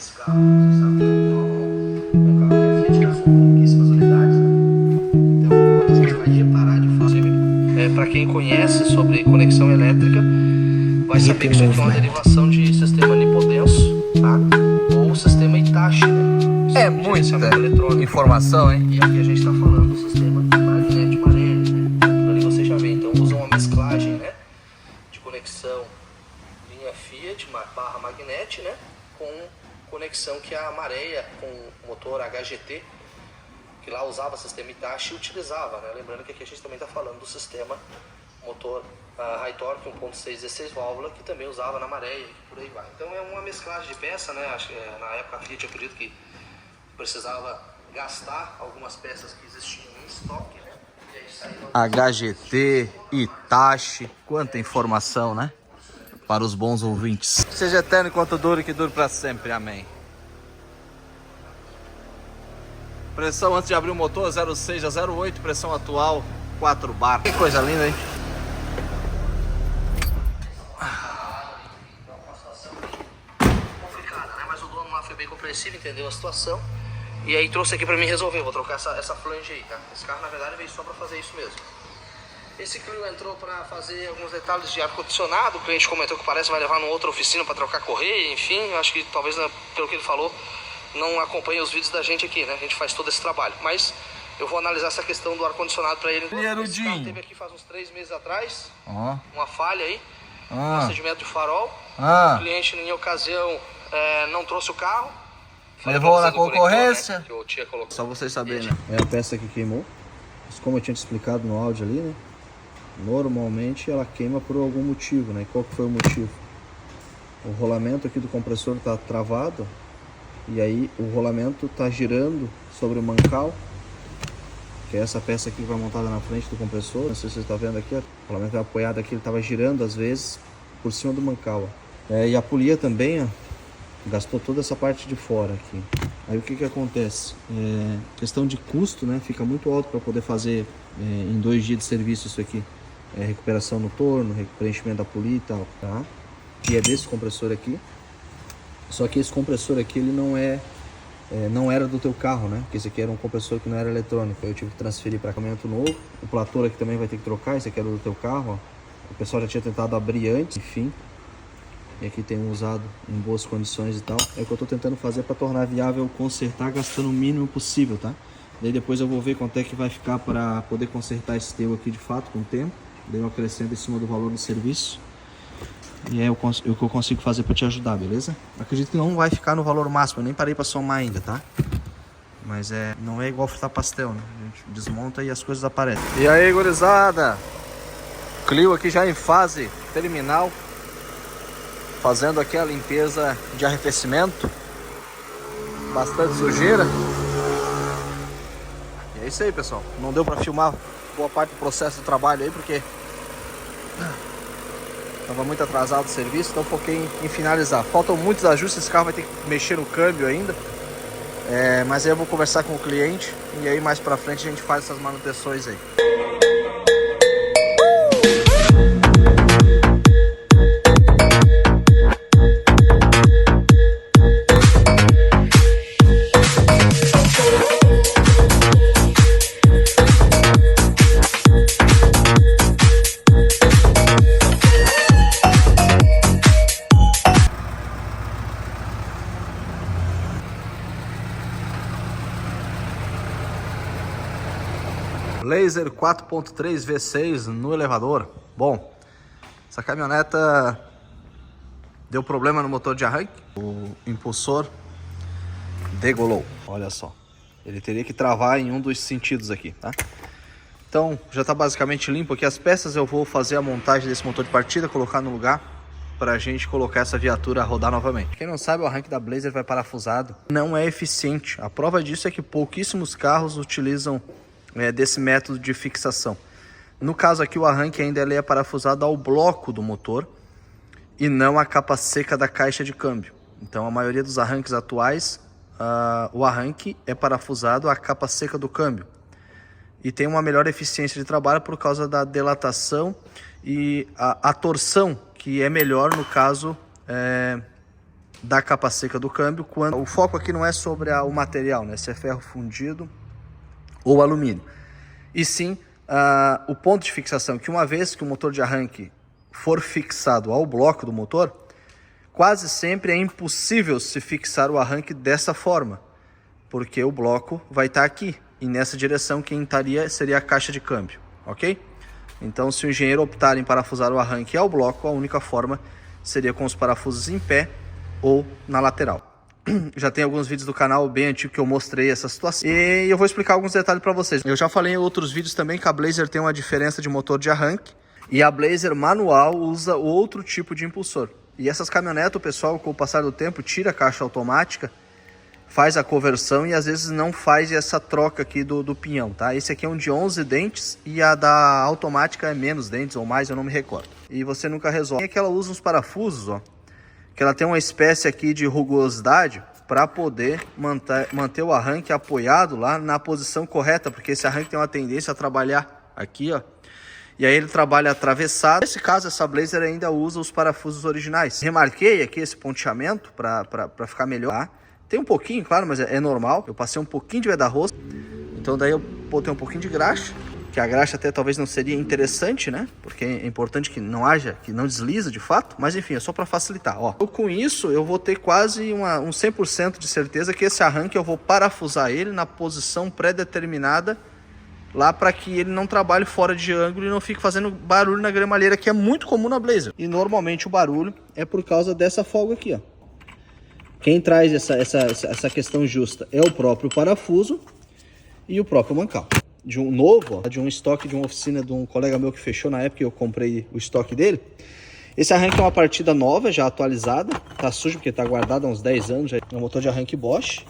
esse carro, você sabe que é um carro que a Fiat lançou pouquíssimas unidades, né? Então, a gente vai reparar de fato. Para quem conhece sobre conexão elétrica, vai saber que isso aqui é uma derivação de sistema nipodenso, tá? Ou sistema Hitachi, né? É muita informação, hein? E aqui a gente está falando do sistema Magnete Marelli, né? Aquilo ali você já vê. Então usa uma mesclagem, né, de conexão linha Fiat barra Magnete, né, com conexão que a Mareia com o motor HGT, que lá usava sistema Hitachi, utilizava, né? Lembrando que aqui a gente também está falando do sistema motor High Torque 1.6 16 válvula, que também usava na Mareia e por aí vai. Então é uma mesclagem de peça, né? Acho que na época a Fiat, eu acredito que precisava gastar algumas peças que existiam em estoque, né? E aí saiu HGT, Hitachi, quanta informação, né? Para os bons ouvintes. Seja eterno enquanto dure, que dure para sempre, amém. Pressão antes de abrir o motor 0,6 a 0,8, pressão atual 4 bar. Que coisa linda, hein? complicada, né? Mas o dono lá foi bem compreensivo, entendeu a situação. E aí trouxe aqui pra mim resolver. Vou trocar essa flange aí, tá? Esse carro na verdade veio só pra fazer isso mesmo. Esse Clio entrou pra fazer alguns detalhes de ar-condicionado. O cliente comentou que parece que vai levar numa outra oficina pra trocar correia, enfim. Acho que talvez, pelo que ele falou, não acompanhe os vídeos da gente aqui, né? A gente faz todo esse trabalho. Mas eu vou analisar essa questão do ar-condicionado pra ele. Esse carro teve aqui faz uns 3 meses atrás, uma falha aí, procedimento de farol. O cliente, em ocasião, não trouxe o carro. Levou na concorrência, né, que eu tinha colocado. Só vocês saberem, né? É a peça que queimou. Mas como eu tinha te explicado no áudio ali, né? Normalmente ela queima por algum motivo, né? Qual que foi o motivo? O rolamento aqui do compressor está travado. E aí o rolamento está girando sobre o mancal, que é essa peça aqui que vai montada na frente do compressor. Não sei se você está vendo aqui, ó. O rolamento é apoiado aqui, ele estava girando às vezes por cima do mancal, ó. E a polia também, ó, gastou toda essa parte de fora aqui. Aí o que que acontece? Questão de custo, né? Fica muito alto para poder fazer em 2 dias de serviço isso aqui. Recuperação no torno, preenchimento da polia e tal, tá? E é desse compressor aqui. Só que esse compressor aqui, ele não era do teu carro, né? Porque esse aqui era um compressor que não era eletrônico. Eu tive que transferir para caminhonete novo. O platô aqui também vai ter que trocar. Esse aqui era do teu carro, ó. O pessoal já tinha tentado abrir antes, enfim. E aqui tem um usado em boas condições e tal. É o que eu tô tentando fazer para tornar viável consertar gastando o mínimo possível, tá? Daí depois eu vou ver quanto é que vai ficar para poder consertar esse teu aqui de fato com o tempo. Daí eu acrescento em cima do valor do serviço. E é o que eu consigo fazer para te ajudar, beleza? Acredito que não vai ficar no valor máximo, eu nem parei para somar ainda, tá? Mas não é igual fritar pastel, né? A gente desmonta e as coisas aparecem. E aí, gurizada? Clio aqui já em fase terminal, fazendo aqui a limpeza de arrefecimento. Bastante sujeira. E é isso aí, pessoal. Não deu para filmar boa parte do processo do trabalho aí, porque estava muito atrasado o serviço, então foquei em finalizar. Faltam muitos ajustes, esse carro vai ter que mexer no câmbio ainda. Mas aí eu vou conversar com o cliente e aí mais pra frente a gente faz essas manutenções aí. Laser 4.3 V6 no elevador. Bom, essa caminhoneta deu problema no motor de arranque. O impulsor degolou, olha só. Ele teria que travar em um dos sentidos aqui, tá? Então, já está basicamente limpo aqui as peças. Eu vou fazer a montagem desse motor de partida, colocar no lugar para a gente colocar essa viatura a rodar novamente. Quem não sabe, o arranque da Blazer vai parafusado. Não é eficiente. A prova disso é que pouquíssimos carros utilizam desse método de fixação. No caso aqui, o arranque ainda é parafusado ao bloco do motor e não à capa seca da caixa de câmbio. Então a maioria dos arranques atuais, o arranque é parafusado à capa seca do câmbio e tem uma melhor eficiência de trabalho por causa da dilatação e a torção, que é melhor no caso da capa seca do câmbio. Quando o foco aqui não é sobre o material, né? Se é ferro fundido ou alumínio, e sim o ponto de fixação, que uma vez que o motor de arranque for fixado ao bloco do motor, quase sempre é impossível se fixar o arranque dessa forma, porque o bloco vai estar aqui, e nessa direção quem estaria seria a caixa de câmbio, ok? Então, se o engenheiro optar em parafusar o arranque ao bloco, a única forma seria com os parafusos em pé ou na lateral. Já tem alguns vídeos do canal bem antigo que eu mostrei essa situação, e eu vou explicar alguns detalhes para vocês. Eu já falei em outros vídeos também que a Blazer tem uma diferença de motor de arranque, e a Blazer manual usa outro tipo de impulsor. E essas caminhonetas, o pessoal, com o passar do tempo, tira a caixa automática, faz a conversão e às vezes não faz essa troca aqui do pinhão, tá? Esse aqui é um de 11 dentes e a da automática é menos dentes ou mais, eu não me recordo. E você nunca resolve. É que ela usa uns parafusos, ó, que ela tem uma espécie aqui de rugosidade para poder manter o arranque apoiado lá na posição correta, porque esse arranque tem uma tendência a trabalhar aqui, ó. E aí ele trabalha atravessado. Nesse caso, essa Blazer ainda usa os parafusos originais. Remarquei aqui esse ponteamento para ficar melhor, tá? Tem um pouquinho, claro, mas é normal. Eu passei um pouquinho de veda-rosto. Então daí eu botei um pouquinho de graxa. Que a graxa até talvez não seria interessante, né? Porque é importante que não haja, que não desliza de fato. Mas enfim, é só para facilitar, ó. Com isso eu vou ter quase um 100% de certeza que esse arranque eu vou parafusar ele na posição pré-determinada, lá para que ele não trabalhe fora de ângulo e não fique fazendo barulho na cremalheira, que é muito comum na Blazer. E normalmente o barulho é por causa dessa folga aqui, ó. Quem traz essa questão justa é o próprio parafuso e o próprio mancal. De um novo, ó, de um estoque de uma oficina de um colega meu que fechou na época, eu comprei o estoque dele. Esse arranque é uma partida nova, já atualizada. Tá sujo porque tá guardado há uns 10 anos. Já é um motor de arranque Bosch.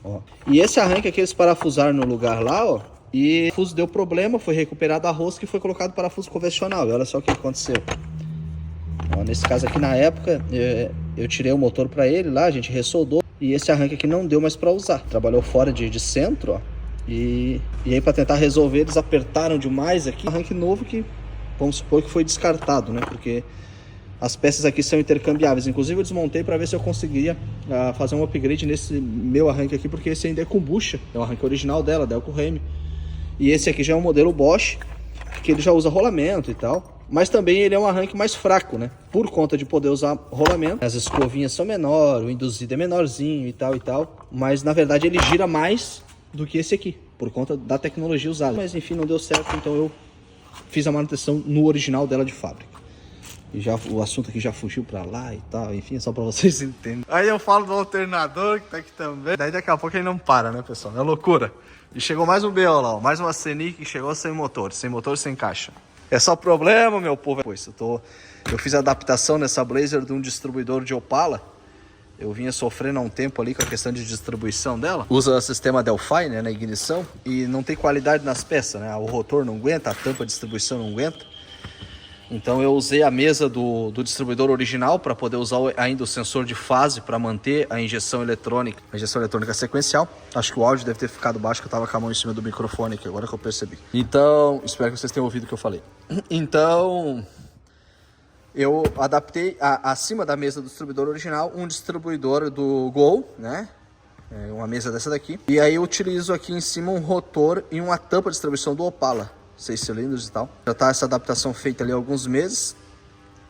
Ó. E esse arranque aqui eles parafusaram no lugar lá, ó. E o parafuso deu problema, foi recuperado a rosca e foi colocado parafuso convencional. E olha só o que aconteceu. Ó, nesse caso aqui, na época, eu tirei o motor para ele lá, a gente ressoldou. E esse arranque aqui não deu mais para usar. Trabalhou fora de centro, ó. E aí para tentar resolver, eles apertaram demais aqui. Arranque novo que, vamos supor que foi descartado, né? Porque as peças aqui são intercambiáveis. Inclusive eu desmontei para ver se eu conseguiria fazer um upgrade nesse meu arranque aqui, porque esse ainda é com bucha. É o arranque original dela, Delco Remy. E esse aqui já é um modelo Bosch, que ele já usa rolamento e tal. Mas também ele é um arranque mais fraco, né? Por conta de poder usar rolamento. As escovinhas são menores, o induzido é menorzinho e tal. Mas na verdade ele gira mais do que esse aqui, por conta da tecnologia usada. Mas enfim, não deu certo, então eu fiz a manutenção no original dela de fábrica. E já o assunto aqui já fugiu pra lá e tal, enfim, é só pra vocês entenderem. Aí eu falo do alternador, que tá aqui também. Daí daqui a pouco ele não para, né, pessoal? É loucura. E chegou mais um BO lá, ó, mais uma Scenic que chegou sem motor, sem caixa. É só problema, meu povo. Pois, eu fiz a adaptação nessa Blazer de um distribuidor de Opala. Eu vinha sofrendo há um tempo ali com a questão de distribuição dela. Usa o sistema Delphi, né, na ignição, e não tem qualidade nas peças, né? O rotor não aguenta, a tampa de distribuição não aguenta. Então eu usei a mesa do distribuidor original para poder usar ainda o sensor de fase para manter a injeção eletrônica sequencial. Acho que o áudio deve ter ficado baixo, que eu estava com a mão em cima do microfone aqui, agora que eu percebi. Então, espero que vocês tenham ouvido o que eu falei. Então, eu adaptei acima da mesa do distribuidor original um distribuidor do Gol, né? Uma mesa dessa daqui. E aí eu utilizo aqui em cima um rotor e uma tampa de distribuição do Opala, 6 cilindros e tal. Já tá essa adaptação feita ali há alguns meses.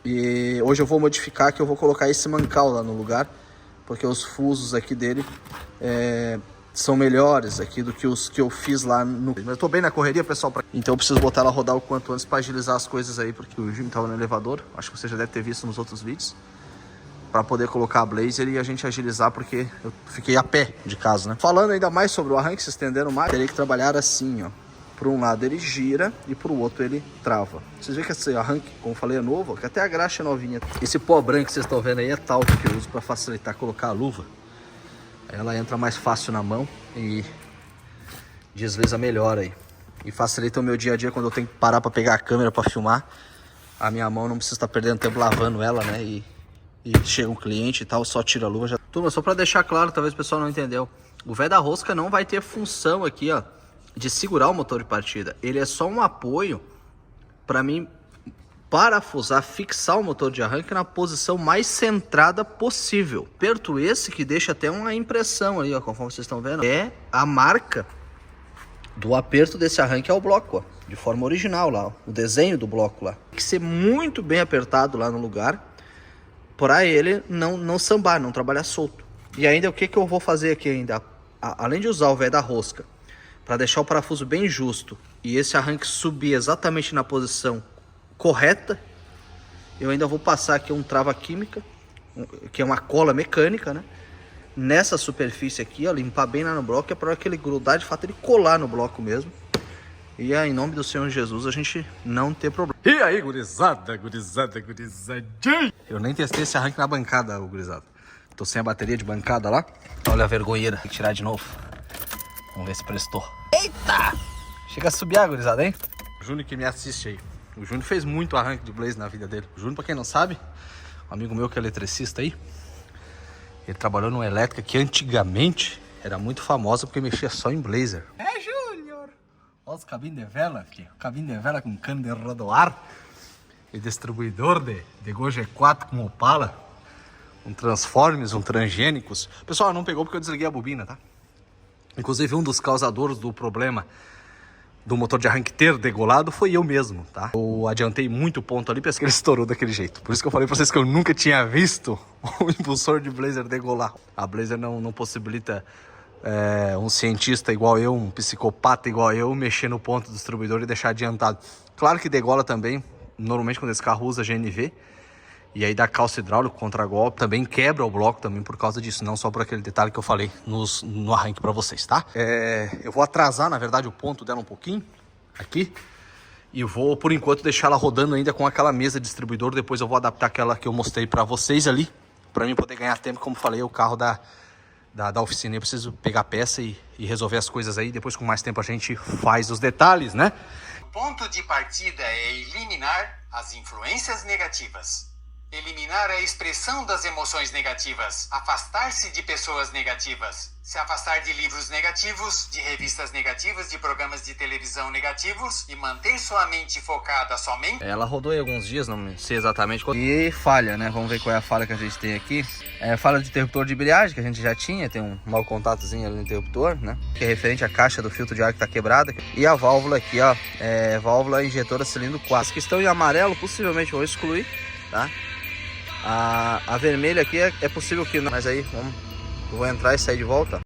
E hoje eu vou modificar, que eu vou colocar esse mancal lá no lugar, porque os fusos aqui dele são melhores aqui do que os que eu fiz lá no... Mas eu tô bem na correria, pessoal, então eu preciso botar ela a rodar o quanto antes para agilizar as coisas aí, porque o Jimmy tava no elevador, acho que você já deve ter visto nos outros vídeos, para poder colocar a Blazer e a gente agilizar, porque eu fiquei a pé de casa, né? Falando ainda mais sobre o arranque, se estendendo mais, teria que trabalhar assim, ó. Por um lado ele gira e por outro ele trava. Vocês veem que esse arranque, como eu falei, é novo, que até a graxa é novinha. Esse pó branco que vocês estão vendo aí é talco que eu uso para facilitar colocar a luva. Ela entra mais fácil na mão e desliza melhor aí. E facilita o meu dia a dia quando eu tenho que parar para pegar a câmera para filmar. A minha mão não precisa estar perdendo tempo lavando ela, né? E chega um cliente e tal, só tira a luva. Já... Turma, só para deixar claro, talvez o pessoal não entendeu. O veda-rosca não vai ter função aqui, ó, de segurar o motor de partida. Ele é só um apoio para mim parafusar, fixar o motor de arranque na posição mais centrada possível. Aperto esse que deixa até uma impressão ali, ó, conforme vocês estão vendo. É a marca do aperto desse arranque ao bloco, ó, de forma original lá, ó, o desenho do bloco lá. Tem que ser muito bem apertado lá no lugar para ele não sambar, não trabalhar solto. E ainda o que eu vou fazer aqui ainda? Além de usar o velho da rosca para deixar o parafuso bem justo e esse arranque subir exatamente na posição correta, eu ainda vou passar aqui um trava química, que é uma cola mecânica, né? Nessa superfície aqui, ó, limpar bem lá no bloco, é para que ele grudar, de fato ele colar no bloco mesmo. E aí, em nome do Senhor Jesus, a gente não ter problema. E aí, gurizada. Eu nem testei esse arranque na bancada, gurizada. Tô sem a bateria de bancada lá. Olha a vergonheira, tem que tirar de novo. Vamos ver se prestou. Eita! Chega a subir a gurizada, hein? O Júnior que me assiste aí. O Júnior fez muito arranque de blaze na vida dele. O Júnior, pra quem não sabe, um amigo meu que é eletricista aí, ele trabalhou numa elétrica que antigamente era muito famosa porque mexia só em blazer. É, Júnior! Olha os cabines de vela, filho. Cabine de vela com cano de rodoar. E distribuidor de Go G4 com Opala. Um Transformers, um Transgênicos. Pessoal, não pegou porque eu desliguei a bobina, tá? Inclusive, um dos causadores do problema do motor de arranque ter degolado foi eu mesmo, tá? Eu adiantei muito ponto ali, pensei que ele estourou daquele jeito. Por isso que eu falei pra vocês que eu nunca tinha visto o impulsor de blazer degolar. A blazer não possibilita um cientista igual eu, um psicopata igual eu, mexer no ponto do distribuidor e deixar adiantado. Claro que degola também, normalmente quando esse carro usa GNV, e aí dá calço hidráulico, contragolpe, também quebra o bloco também por causa disso, não só por aquele detalhe que eu falei no arranque para vocês, tá? Eu vou atrasar, na verdade, o ponto dela um pouquinho, aqui, e vou, por enquanto, deixar ela rodando ainda com aquela mesa de distribuidor, depois eu vou adaptar aquela que eu mostrei para vocês ali, para mim poder ganhar tempo, como falei, o carro da oficina, eu preciso pegar a peça e resolver as coisas aí, depois com mais tempo a gente faz os detalhes, né? O ponto de partida é eliminar as influências negativas. Eliminar a expressão das emoções negativas, afastar-se de pessoas negativas, se afastar de livros negativos, de revistas negativas, de programas de televisão negativos e manter sua mente focada somente... Ela rodou aí alguns dias, não sei exatamente qual. E falha, né? Vamos ver qual é a falha que a gente tem aqui. É falha de interruptor de embreagem, que a gente já tinha, tem um mau contatozinho ali no interruptor, né? Que é referente à caixa do filtro de ar que tá quebrada. E a válvula aqui, ó, válvula injetora cilindro 4. As que estão em amarelo, possivelmente vou excluir, tá? A vermelha aqui é possível que não, mas aí eu vou entrar e sair de volta.